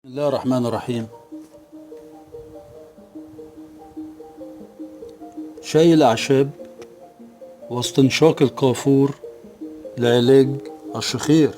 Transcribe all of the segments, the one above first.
بسم الله الرحمن الرحيم. شاي الأعشاب واستنشاق الكافور لعلاج الشخير.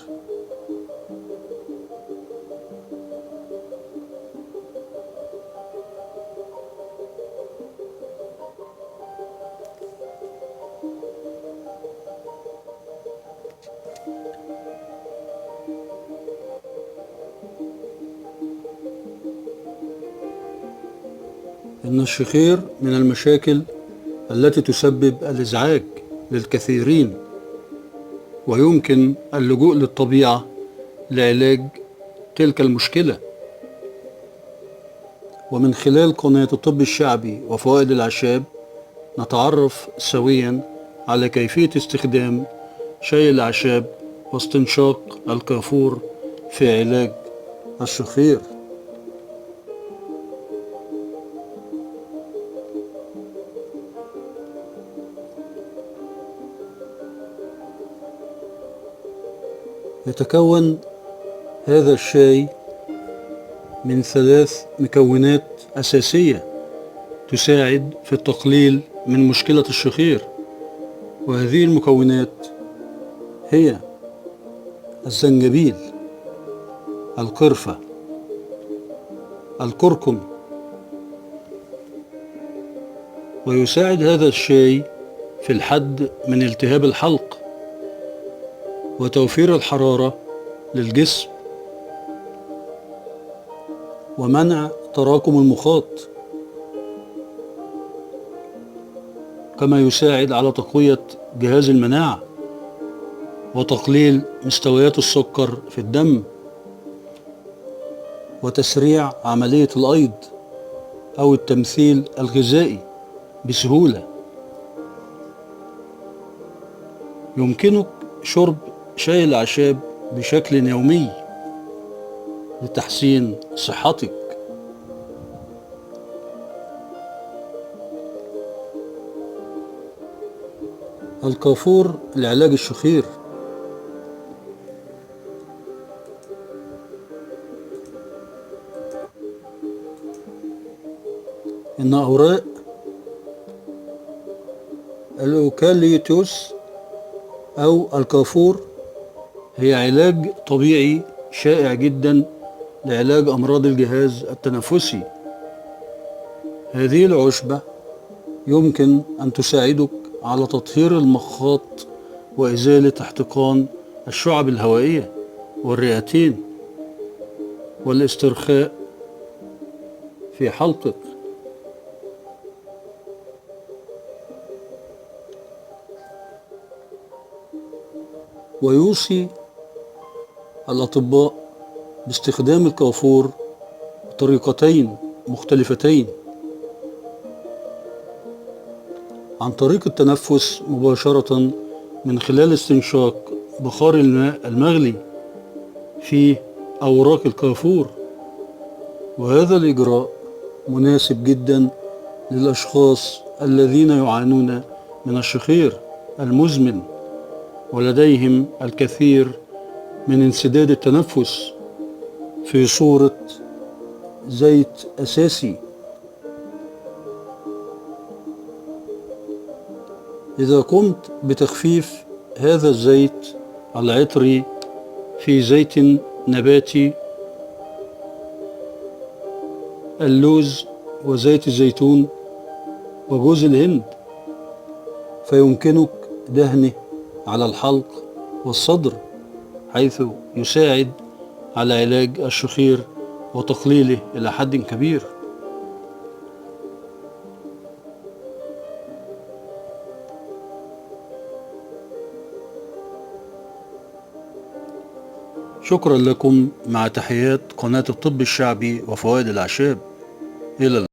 إن الشخير من المشاكل التي تسبب الإزعاج للكثيرين، ويمكن اللجوء للطبيعة لعلاج تلك المشكلة. ومن خلال قناة الطب الشعبي وفوائد الأعشاب نتعرف سويا على كيفية استخدام شاي الأعشاب واستنشاق الكافور في علاج الشخير. يتكون هذا الشاي من 3 مكونات أساسية تساعد في التقليل من مشكلة الشخير، وهذه المكونات هي الزنجبيل، القرفة، الكركم. ويساعد هذا الشاي في الحد من التهاب الحلق وتوفير الحرارة للجسم ومنع تراكم المخاط، كما يساعد على تقوية جهاز المناعة وتقليل مستويات السكر في الدم وتسريع عملية الأيض أو التمثيل الغذائي بسهولة. يمكنك شرب شاي الأعشاب بشكل يومي لتحسين صحتك. الكافور لعلاج الشخير. إن أوراق الأوكاليتوس أو الكافور هي علاج طبيعي شائع جدا لعلاج أمراض الجهاز التنفسي. هذه العشبة يمكن أن تساعدك على تطهير المخاط وإزالة احتقان الشعب الهوائية والرئتين والاسترخاء في حلقك. ويوصي الأطباء باستخدام الكافور بطريقتين مختلفتين: عن طريق التنفس مباشرة من خلال استنشاق بخار الماء المغلي في أوراق الكافور، وهذا الإجراء مناسب جدا للأشخاص الذين يعانون من الشخير المزمن ولديهم الكثير من انسداد التنفس في صورة زيت أساسي. إذا قمت بتخفيف هذا الزيت العطري في زيت نباتي، اللوز وزيت الزيتون وجوز الهند، فيمكنك دهنه على الحلق والصدر، حيث يساعد على علاج الشخير وتقليله إلى حد كبير. شكرا لكم، مع تحيات قناة الطب الشعبي وفوائد الأعشاب. إلى